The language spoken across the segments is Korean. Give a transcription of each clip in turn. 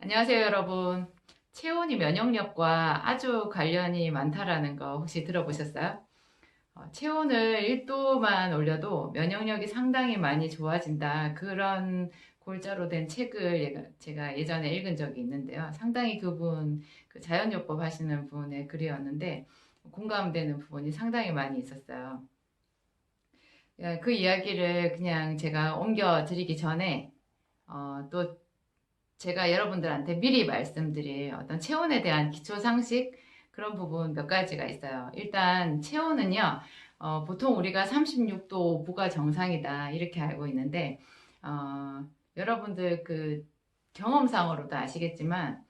안녕하세요, 여러분. 체온이 면역력과 아주 관련이 많다라는 거 혹시 들어보셨어요? 체온을 1도만 올려도 면역력이 상당히 많이 좋아진다. 그런 골자로 된 책을 제가 예전에 읽은 적이 있는데요. 상당히 그 자연요법 하시는 분의 글이었는데 공감되는 부분이 상당히 많이 있었어요. 그 이야기를 그냥 제가 옮겨 드리기 전에 또 제가 여러분들한테 미리 말씀드릴 어떤 체온에 대한 기초 상식 그런 부분 몇 가지가 있어요. 일단 체온은요, 보통 우리가 36도 5부가 정상이다 이렇게 알고 있는데 여러분들 그 경험상으로도 아시겠지만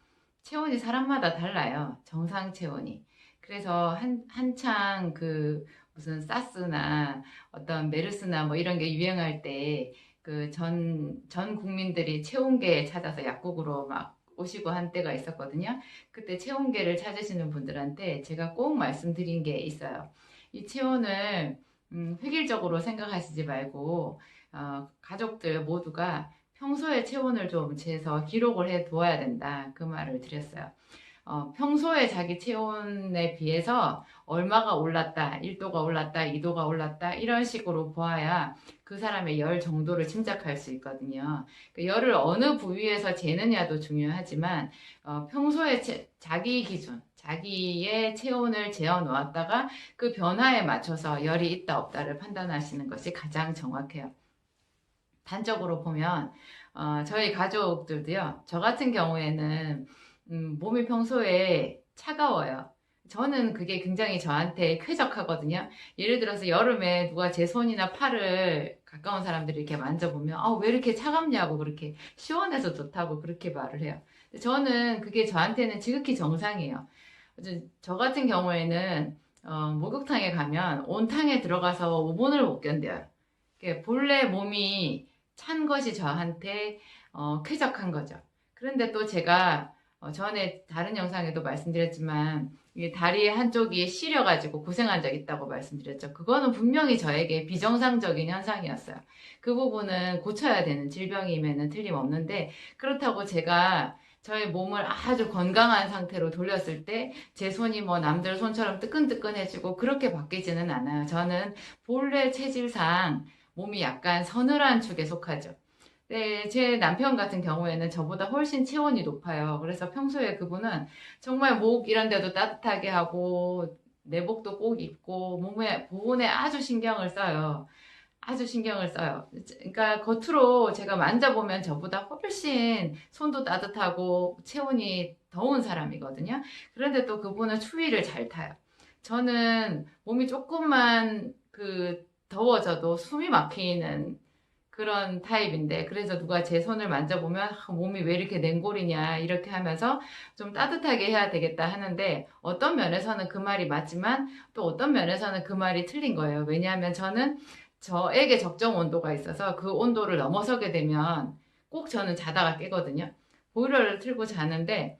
체온이 사람마다 달라요. 정상 체온이. 그래서 한창 그 무슨 사스나 어떤 메르스나 뭐 이런 게 유행할 때 그 전 국민들이 체온계 찾아서 약국으로 막 오시고 한 때가 있었거든요. 그때 체온계를 찾으시는 분들한테 제가 꼭 말씀드린 게 있어요. 이 체온을 획일적으로 생각하시지 말고 가족들 모두가 평소에 체온을 좀 재서 기록을 해 두어야 된다. 그 말을 드렸어요. 평소에 자기 체온에 비해서 얼마가 올랐다, 1도가 올랐다, 2도가 올랐다, 이런 식으로 보아야 그 사람의 열 정도를 짐작할 수 있거든요. 그 열을 어느 부위에서 재느냐도 중요하지만, 평소에 자기 기준, 자기의 체온을 재어 놓았다가 그 변화에 맞춰서 열이 있다, 없다를 판단하시는 것이 가장 정확해요. 단적으로 보면, 저희 가족들도요, 저 같은 경우에는 몸이 평소에 차가워요. 저는 그게 굉장히 저한테 쾌적하거든요. 예를 들어서 여름에 누가 제 손이나 팔을 가까운 사람들이 이렇게 만져보면, 왜 이렇게 차갑냐고 그렇게 시원해서 좋다고 그렇게 말을 해요. 저는 그게 저한테는 지극히 정상이에요. 저 같은 경우에는 목욕탕에 가면 온탕에 들어가서 5분을 못 견뎌요. 본래 몸이 찬 것이 저한테 쾌적한 거죠. 그런데 또 제가 전에 다른 영상에도 말씀드렸지만 이게 다리 한쪽이 시려가지고 고생한 적 있다고 말씀드렸죠. 그거는 분명히 저에게 비정상적인 현상이었어요. 그 부분은 고쳐야 되는 질병임에는 틀림없는데 그렇다고 제가 저의 몸을 아주 건강한 상태로 돌렸을 때 제 손이 뭐 남들 손처럼 뜨끈뜨끈해지고 그렇게 바뀌지는 않아요. 저는 본래 체질상 몸이 약간 서늘한 축에 속하죠. 네, 제 남편 같은 경우에는 저보다 훨씬 체온이 높아요. 그래서 평소에 그분은 정말 목 이런 데도 따뜻하게 하고 내복도 꼭 입고 몸에 보온에 아주 신경을 써요. 아주 신경을 써요. 그러니까 겉으로 제가 만져보면 저보다 훨씬 손도 따뜻하고 체온이 더운 사람이거든요. 그런데 또 그분은 추위를 잘 타요. 저는 몸이 조금만 더워져도 숨이 막히는 그런 타입인데, 그래서 누가 제 손을 만져보면 몸이 왜 이렇게 냉골이냐 이렇게 하면서 좀 따뜻하게 해야 되겠다 하는데, 어떤 면에서는 그 말이 맞지만 또 어떤 면에서는 그 말이 틀린 거예요. 왜냐하면 저에게 적정 온도가 있어서 그 온도를 넘어서게 되면 꼭 저는 자다가 깨거든요. 보일러를 틀고 자는데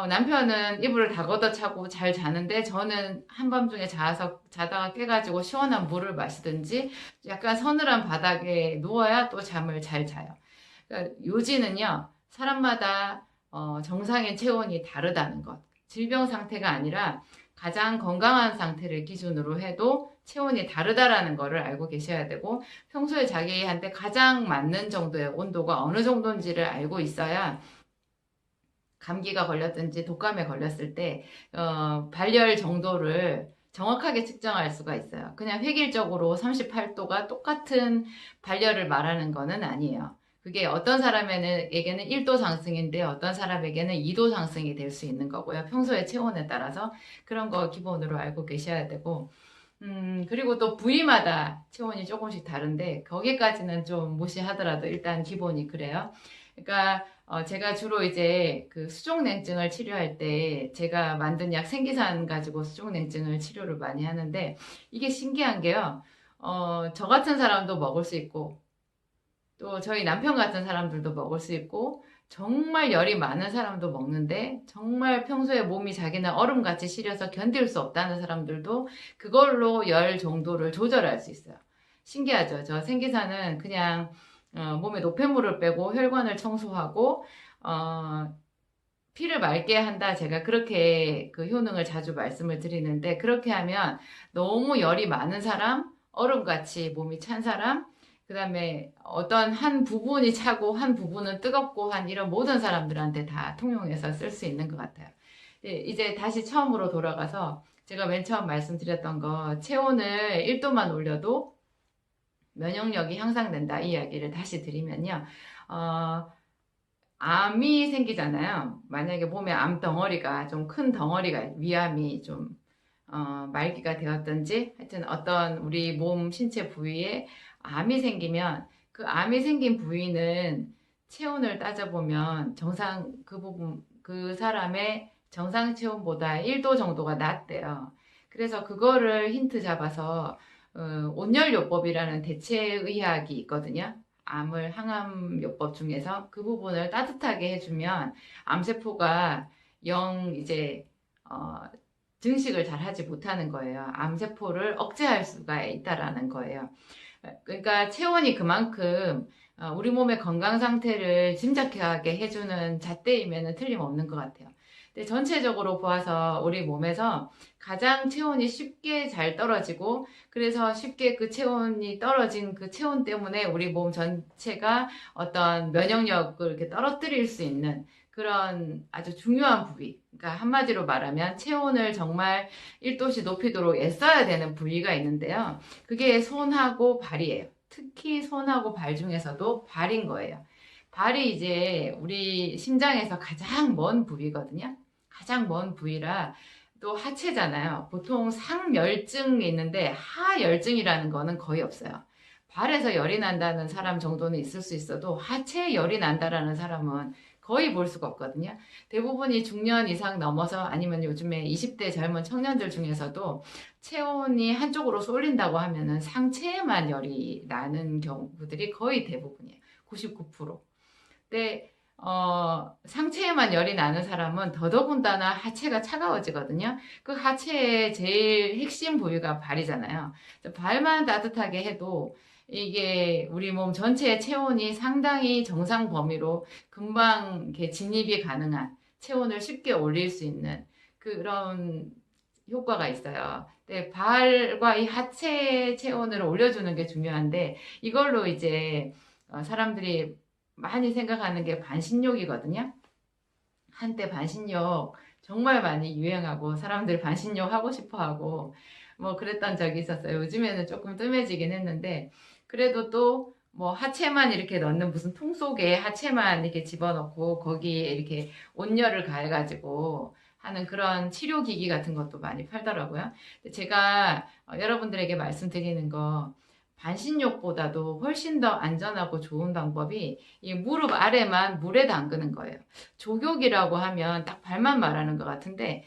남편은 이불을 다 걷어차고 잘 자는데 저는 한밤중에 자다가 깨가지고 시원한 물을 마시든지 약간 서늘한 바닥에 누워야 또 잠을 잘 자요. 그러니까 요지는요, 사람마다 정상인 체온이 다르다는 것. 질병 상태가 아니라 가장 건강한 상태를 기준으로 해도 체온이 다르다라는 것을 알고 계셔야 되고, 평소에 자기한테 가장 맞는 정도의 온도가 어느 정도인지를 알고 있어야 감기가 걸렸든지 독감에 걸렸을 때 발열 정도를 정확하게 측정할 수가 있어요. 그냥 획일적으로 38도가 똑같은 발열을 말하는 거는 아니에요. 그게 어떤 사람에게는 1도 상승인데 어떤 사람에게는 2도 상승이 될 수 있는 거고요. 평소의 체온에 따라서 그런 거 기본으로 알고 계셔야 되고, 그리고 또 부위마다 체온이 조금씩 다른데 거기까지는 좀 무시하더라도 일단 기본이 그래요. 그러니까 제가 주로 이제 그 수족냉증을 치료할 때 제가 만든 약 생기산 가지고 수족냉증을 치료를 많이 하는데 이게 신기한 게요. 저 같은 사람도 먹을 수 있고 또 저희 남편 같은 사람들도 먹을 수 있고 정말 열이 많은 사람도 먹는데 정말 평소에 몸이 자기는 얼음같이 시려서 견딜 수 없다는 사람들도 그걸로 열 정도를 조절할 수 있어요. 신기하죠? 저 생기산은 그냥 몸에 노폐물을 빼고 혈관을 청소하고 피를 맑게 한다. 제가 그렇게 그 효능을 자주 말씀을 드리는데, 그렇게 하면 너무 열이 많은 사람, 얼음같이 몸이 찬 사람, 그 다음에 어떤 한 부분이 차고 한 부분은 뜨겁고 한 이런 모든 사람들한테 다 통용해서 쓸 수 있는 것 같아요. 이제 다시 처음으로 돌아가서 제가 맨 처음 말씀드렸던 거, 체온을 1도만 올려도 면역력이 향상된다 이 이야기를 다시 드리면요. 어, 암이 생기잖아요. 만약에 몸에 암 덩어리가 좀 큰 덩어리가 위암이 좀 말기가 되었든지 하여튼 어떤 우리 몸 신체 부위에 암이 생기면 그 암이 생긴 부위는 체온을 따져보면 정상 그 부분 그 사람의 정상 체온보다 1도 정도가 낮대요. 그래서 그거를 힌트 잡아서 온열요법이라는 대체의학이 있거든요. 암을 항암요법 중에서 그 부분을 따뜻하게 해주면 암세포가 영 이제 증식을 잘 하지 못하는 거예요. 암세포를 억제할 수가 있다라는 거예요. 그러니까 체온이 그만큼 우리 몸의 건강 상태를 짐작하게 해주는 잣대임에는 틀림없는 것 같아요. 근데 전체적으로 보아서 우리 몸에서 가장 체온이 쉽게 잘 떨어지고 그래서 쉽게 그 체온이 떨어진 그 체온 때문에 우리 몸 전체가 어떤 면역력을 이렇게 떨어뜨릴 수 있는 그런 아주 중요한 부위. 그러니까 한마디로 말하면 체온을 정말 1도씩 높이도록 애써야 되는 부위가 있는데요. 그게 손하고 발이에요. 특히 손하고 발 중에서도 발인 거예요. 발이 이제 우리 심장에서 가장 먼 부위거든요. 가장 먼 부위라 또 하체잖아요. 보통 상열증이 있는데 하열증이라는 거는 거의 없어요. 발에서 열이 난다는 사람 정도는 있을 수 있어도 하체에 열이 난다라는 사람은 거의 볼 수가 없거든요. 대부분이 중년 이상 넘어서 아니면 요즘에 20대 젊은 청년들 중에서도 체온이 한쪽으로 쏠린다고 하면은 상체에만 열이 나는 경우들이 거의 대부분이에요. 99%. 근데 상체에만 열이 나는 사람은 더더군다나 하체가 차가워지거든요. 그 하체의 제일 핵심 부위가 발이잖아요. 발만 따뜻하게 해도 이게 우리 몸 전체의 체온이 상당히 정상 범위로 금방 이렇게 진입이 가능한 체온을 쉽게 올릴 수 있는 그런 효과가 있어요. 네, 발과 이 하체 체온을 올려주는 게 중요한데 이걸로 이제 사람들이 많이 생각하는 게 반신욕이거든요. 한때 반신욕 정말 많이 유행하고 사람들 반신욕 하고 싶어 하고 뭐 그랬던 적이 있었어요. 요즘에는 조금 뜸해지긴 했는데 그래도 또 뭐 하체만 이렇게 넣는 무슨 통 속에 하체만 이렇게 집어넣고 거기에 이렇게 온열을 가해가지고 하는 그런 치료기기 같은 것도 많이 팔더라고요. 제가 여러분들에게 말씀드리는 거 반신욕보다도 훨씬 더 안전하고 좋은 방법이 이 무릎 아래만 물에 담그는 거예요. 족욕이라고 하면 딱 발만 말하는 것 같은데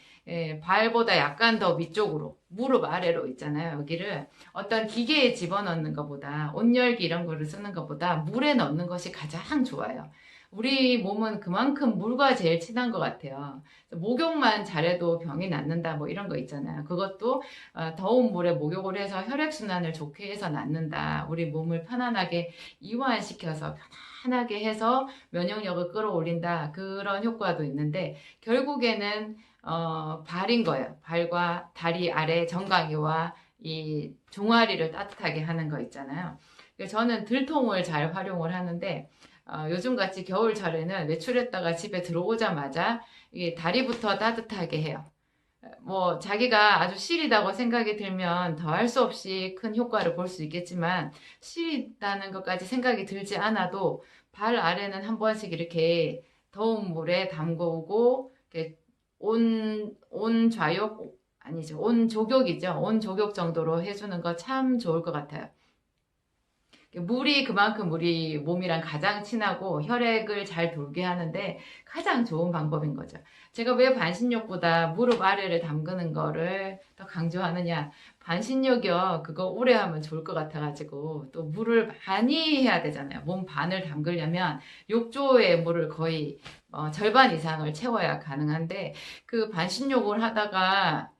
발보다 약간 더 위쪽으로 무릎 아래로 있잖아요. 여기를 어떤 기계에 집어넣는 것보다 온열기 이런 거를 쓰는 것보다 물에 넣는 것이 가장 좋아요. 우리 몸은 그만큼 물과 제일 친한 것 같아요. 목욕만 잘해도 병이 낫는다 뭐 이런 거 있잖아요. 그것도 더운 물에 목욕을 해서 혈액순환을 좋게 해서 낫는다. 우리 몸을 편안하게 이완시켜서 편안하게 해서 면역력을 끌어올린다. 그런 효과도 있는데 결국에는 발인 거예요. 발과 다리 아래 정강이와 이 종아리를 따뜻하게 하는 거 있잖아요. 저는 들통을 잘 활용을 하는데 요즘같이 겨울철에는 외출했다가 집에 들어오자마자 이게 다리부터 따뜻하게 해요. 뭐 자기가 아주 시리다고 생각이 들면 더할 수 없이 큰 효과를 볼 수 있겠지만 시리다는 것까지 생각이 들지 않아도 발 아래는 한 번씩 이렇게 더운 물에 담그고 이렇게 온 좌욕 아니죠. 온 족욕이죠. 온 족욕 정도로 해주는 거 참 좋을 것 같아요. 물이 그만큼 우리 몸이랑 가장 친하고 혈액을 잘 돌게 하는데 가장 좋은 방법인 거죠. 제가 왜 반신욕보다 무릎 아래를 담그는 거를 더 강조하느냐. 반신욕이요. 그거 오래 하면 좋을 것 같아가지고 또 물을 많이 해야 되잖아요. 몸 반을 담그려면 욕조의 물을 거의 절반 이상을 채워야 가능한데 그 반신욕을 하다가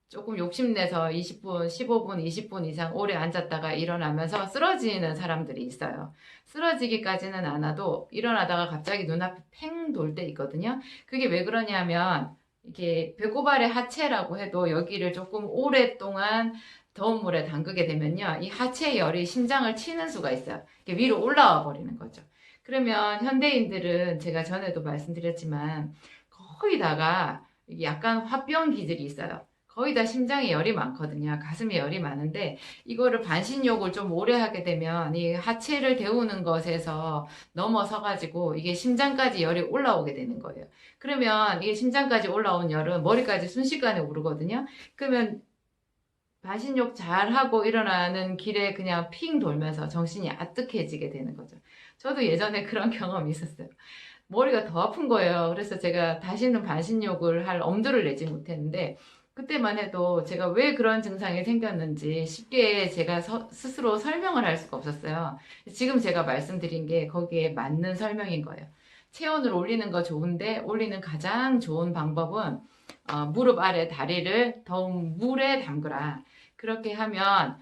조금 욕심내서 20분, 15분, 20분 이상 오래 앉았다가 일어나면서 쓰러지는 사람들이 있어요. 쓰러지기까지는 않아도 일어나다가 갑자기 눈앞이 팽 돌 때 있거든요. 그게 왜 그러냐면 이렇게 배꼽아래 하체라고 해도 여기를 조금 오랫동안 더운 물에 담그게 되면요. 이 하체 열이 심장을 치는 수가 있어요. 이게 위로 올라와 버리는 거죠. 그러면 현대인들은 제가 전에도 말씀드렸지만 거의 다가 약간 화병 기질이 있어요. 거의 다 심장에 열이 많거든요. 가슴에 열이 많은데 이거를 반신욕을 좀 오래 하게 되면 이 하체를 데우는 것에서 넘어서 가지고 이게 심장까지 열이 올라오게 되는 거예요. 그러면 이게 심장까지 올라온 열은 머리까지 순식간에 오르거든요. 그러면 반신욕 잘 하고 일어나는 길에 그냥 핑 돌면서 정신이 아뜩해지게 되는 거죠. 저도 예전에 그런 경험이 있었어요. 머리가 더 아픈 거예요. 그래서 제가 다시는 반신욕을 할 엄두를 내지 못했는데 그때만 해도 제가 왜 그런 증상이 생겼는지 쉽게 제가 스스로 설명을 할 수가 없었어요. 지금 제가 말씀드린 게 거기에 맞는 설명인 거예요. 체온을 올리는 거 좋은데 올리는 가장 좋은 방법은 무릎 아래 다리를 더운 물에 담그라. 그렇게 하면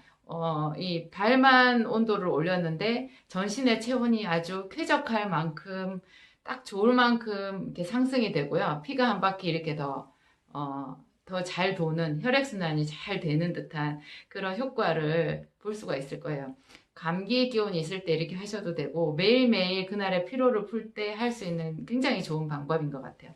이 발만 온도를 올렸는데 전신의 체온이 아주 쾌적할 만큼 딱 좋을 만큼 이렇게 상승이 되고요. 피가 한 바퀴 이렇게 더 잘 도는 혈액순환이 잘 되는 듯한 그런 효과를 볼 수가 있을 거예요. 감기 기운이 있을 때 이렇게 하셔도 되고 매일매일 그날의 피로를 풀 때 할 수 있는 굉장히 좋은 방법인 것 같아요.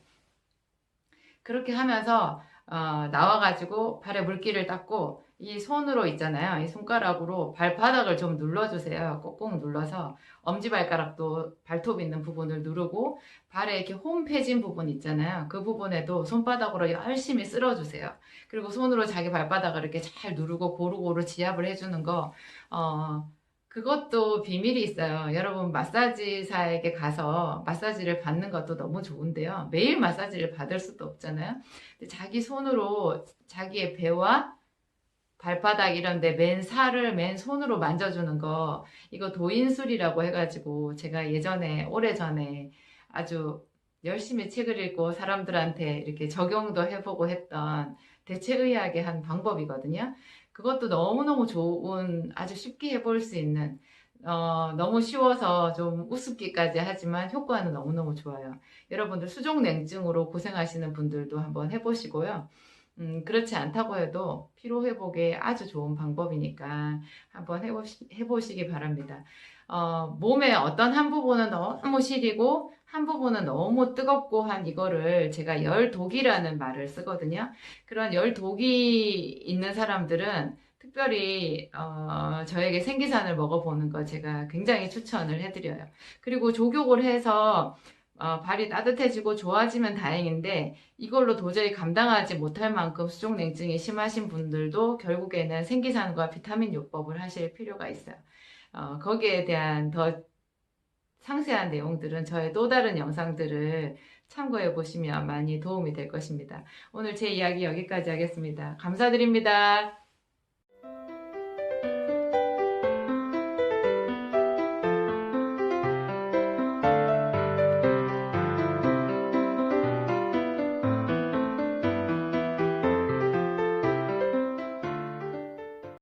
그렇게 하면서 나와가지고 발에 물기를 닦고 이 손으로 있잖아요. 이 손가락으로 발바닥을 좀 눌러주세요. 꼭꼭 눌러서 엄지발가락도 발톱 있는 부분을 누르고 발에 이렇게 홈 패진 부분 있잖아요. 그 부분에도 손바닥으로 열심히 쓸어주세요. 그리고 손으로 자기 발바닥을 이렇게 잘 누르고 고루고루 지압을 해주는 거 그것도 비밀이 있어요. 여러분 마사지사에게 가서 마사지를 받는 것도 너무 좋은데요. 매일 마사지를 받을 수도 없잖아요. 자기 손으로 자기의 배와 발바닥 이런 데 맨살을 맨손으로 만져주는 거 이거 도인술이라고 해가지고 제가 예전에 오래전에 아주 열심히 책을 읽고 사람들한테 이렇게 적용도 해보고 했던 대체의학의 한 방법이거든요. 그것도 너무너무 좋은 아주 쉽게 해볼 수 있는 너무 쉬워서 좀 우습기까지 하지만 효과는 너무너무 좋아요. 여러분들 수족냉증으로 고생하시는 분들도 한번 해보시고요. 그렇지 않다고 해도 피로회복에 아주 좋은 방법이니까 한번 해보시기 바랍니다. 몸의 어떤 한 부분은 너무 시리고 한 부분은 너무 뜨겁고 한 이거를 제가 열독이라는 말을 쓰거든요. 그런 열독이 있는 사람들은 특별히 저에게 생기산을 먹어보는 거 제가 굉장히 추천을 해드려요. 그리고 족욕을 해서 발이 따뜻해지고 좋아지면 다행인데 이걸로 도저히 감당하지 못할 만큼 수족냉증이 심하신 분들도 결국에는 생기산과 비타민 요법을 하실 필요가 있어요. 거기에 대한 더 상세한 내용들은 저의 또 다른 영상들을 참고해 보시면 많이 도움이 될 것입니다. 오늘 제 이야기 여기까지 하겠습니다. 감사드립니다.